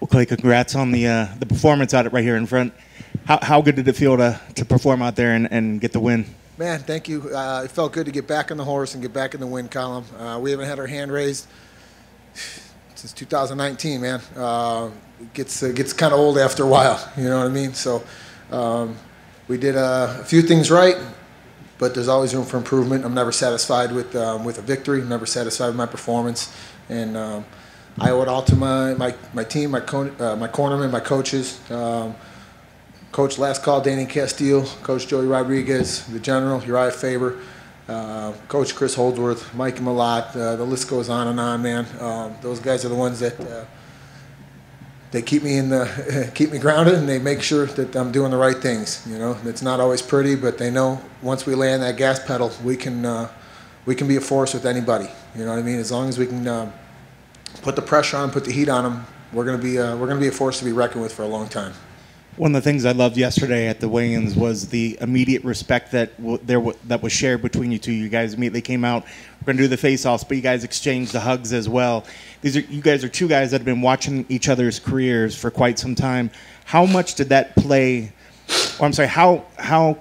Well, Clay, congrats on the performance out right here in front. How good did it feel to perform out there and get the win? Man, thank you. It felt good to get back on the horse and get back in the win column. We haven't had our hand raised since 2019, man. It gets kind of old after a while, you know what I mean? So we did a few things right, but there's always room for improvement. I'm never satisfied with a victory. I'm never satisfied with my performance, and I owe it all to my team, my cornermen, my coaches. Coach Last Call, Danny Castillo, Coach Joey Rodriguez, the General, Uriah Faber, Coach Chris Holdsworth, Mike Malott, the list goes on and on, man. Those guys are the ones that they keep me keep me grounded, and they make sure that I'm doing the right things. You know, it's not always pretty, but they know once we land that gas pedal, we can be a force with anybody. You know what I mean? As long as we can put the pressure on, put the heat on them, we're gonna be a force to be reckoned with for a long time. One of the things I loved yesterday at the weigh-ins was the immediate respect that was shared between you two. You guys immediately came out. We're going to do the face-offs, but you guys exchanged the hugs as well. You guys are two guys that have been watching each other's careers for quite some time. How much did that play? Or I'm sorry, how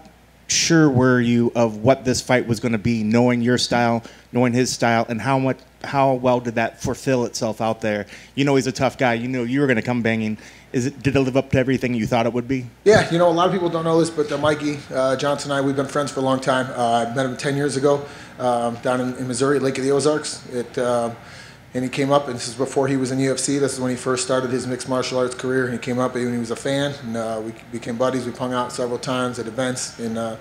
sure were you of what this fight was going to be, knowing your style, knowing his style, and how well did that fulfill itself out there? You know he's a tough guy. You know you were going to come banging. Did it live up to everything you thought it would be? Yeah, you know, a lot of people don't know this, but Mikey Johnson and I, we've been friends for a long time. I met him 10 years ago down in Missouri, Lake of the Ozarks. And he came up, and this is before he was in UFC. This is when he first started his mixed martial arts career. And he came up when he was a fan, and we became buddies. We've hung out several times at events. And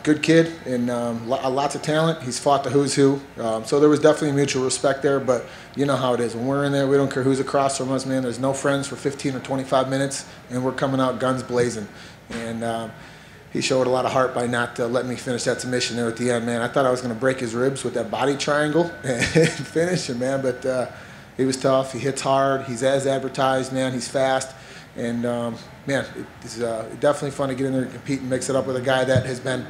good kid, and lots of talent. He's fought the who's who. So there was definitely mutual respect there, but you know how it is. When we're in there, we don't care who's across from us, man. There's no friends for 15 or 25 minutes, and we're coming out guns blazing. And he showed a lot of heart by not letting me finish that submission there at the end, man. I thought I was going to break his ribs with that body triangle and finish him, man, but he was tough. He hits hard. He's as advertised, man. He's fast. And, man, it's definitely fun to get in there and compete and mix it up with a guy that has been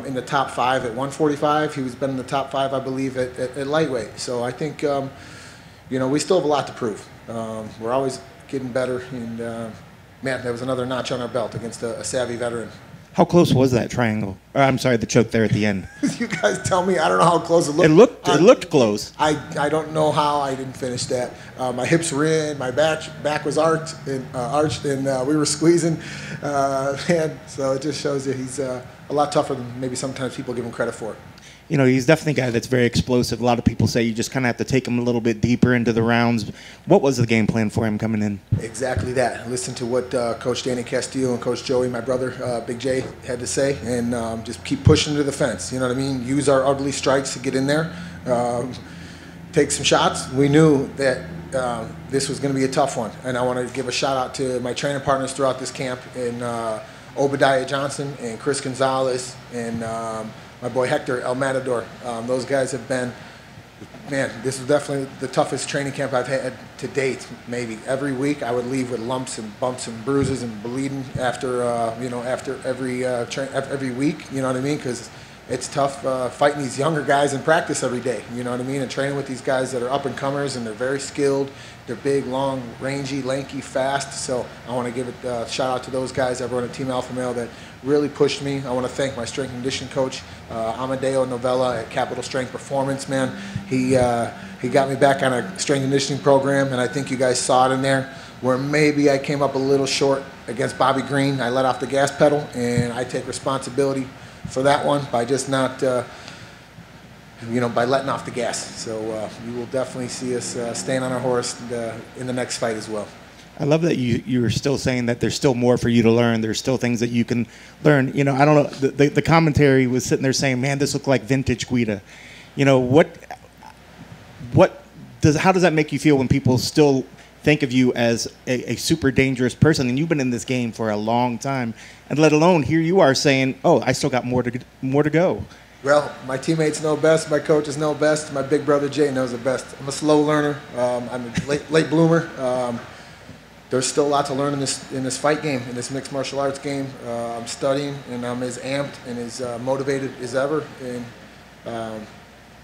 in the top 5 at 145. He's been in the top 5, I believe, at lightweight. So I think, you know, we still have a lot to prove. We're always getting better. And, man, that was another notch on our belt against a savvy veteran. How close was that triangle? I'm sorry, the choke there at the end. You guys tell me. I don't know how close it looked. It looked close. I don't know how I didn't finish that. My hips were in, my back was arched, and we were squeezing. Man, so it just shows you he's a lot tougher than maybe sometimes people give him credit for. You know, he's definitely a guy that's very explosive. A lot of people say you just kind of have to take him a little bit deeper into the rounds. What was the game plan for him coming in? Exactly that. Listen to what Coach Danny Castillo and Coach Joey, my brother, Big J, had to say, and just keep pushing to the fence. You know what I mean? Use our ugly strikes to get in there. Take some shots. We knew that this was going to be a tough one, and I want to give a shout-out to my training partners throughout this camp, and Obadiah Johnson and Chris Gonzalez and my boy Hector El Matador. Those guys have been, man, this is definitely the toughest training camp I've had to date, maybe. Every week I would leave with lumps and bumps and bruises and bleeding after, you know, after every week, you know what I mean? Because it's tough fighting these younger guys in practice every day, you know what I mean? And training with these guys that are up-and-comers, and they're very skilled. They're big, long, rangy, lanky, fast. So I want to give a shout-out to those guys, everyone at Team Alpha Male that really pushed me. I want to thank my strength and conditioning coach, Amadeo Novella at Capital Strength Performance, man. He got me back on a strength and conditioning program, and I think you guys saw it in there, where maybe I came up a little short against Bobby Green. I let off the gas pedal, and I take responsibility for that one by just not, you know, by letting off the gas. So you will definitely see us staying on our horse in the next fight as well. I love that you're still saying that there's still more for you to learn. There's still things that you can learn. You know, I don't know. The commentary was sitting there saying, "Man, this looked like vintage Guida." You know, how does that make you feel when people still think of you as a super dangerous person, and you've been in this game for a long time, and let alone here you are saying, "Oh, I still got more to go." Well, my teammates know best, my coaches know best, my big brother Jay knows the best. I'm a slow learner. I'm a late bloomer. There's still a lot to learn in this fight game, in this mixed martial arts game. I'm studying, and I'm as amped and as motivated as ever, and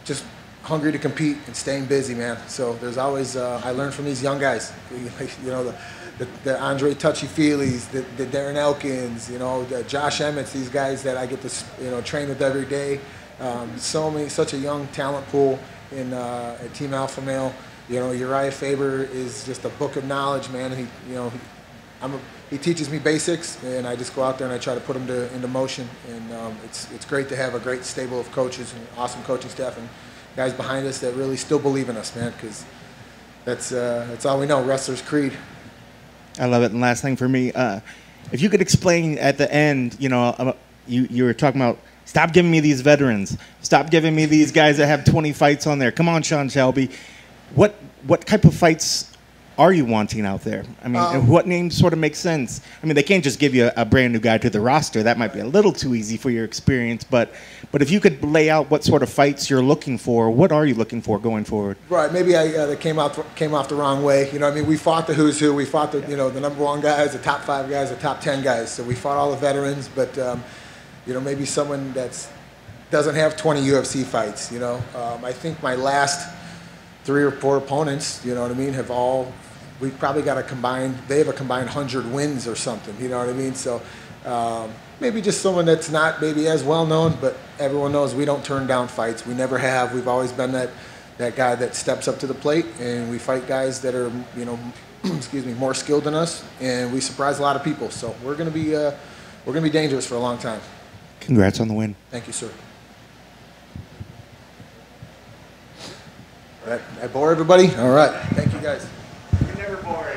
just hungry to compete and staying busy, man. So there's always, I learn from these young guys, you know, the Andre Touchy-Feelys, the Darren Elkins, you know, the Josh Emmett's, these guys that I get to, you know, train with every day. Such a young talent pool in Team Alpha Male. You know, Uriah Faber is just a book of knowledge, man. He, you know, he teaches me basics, and I just go out there and I try to put them into motion. And it's great to have a great stable of coaches and awesome coaching staff and guys behind us that really still believe in us, man, because that's all we know, wrestler's creed. I love it. And last thing for me, if you could explain at the end, you know, you were talking about, stop giving me these veterans. Stop giving me these guys that have 20 fights on there. Come on, Sean Shelby. What type of fights are you wanting out there? I mean, and what names sort of make sense? I mean, they can't just give you a brand new guy to the roster. That might be a little too easy for your experience. But if you could lay out what sort of fights you're looking for, what are you looking for going forward? Right. Maybe that came off the wrong way. You know, I mean, we fought the who's who. We fought the, you know, the number 1 guys, the top 5 guys, the top 10 guys. So we fought all the veterans. But you know, maybe someone doesn't have 20 UFC fights. You know, I think my last 3 or 4 opponents, you know what I mean, we've probably got they have a combined 100 wins or something, you know what I mean? So maybe just someone that's not maybe as well known, but everyone knows we don't turn down fights. We never have. We've always been that guy that steps up to the plate, and we fight guys that are, you know, excuse me, more skilled than us, and we surprise a lot of people. So we're gonna be dangerous for a long time. Congrats on the win. Thank you, sir. I bore everybody? All right. Thank you, guys. You're never bored.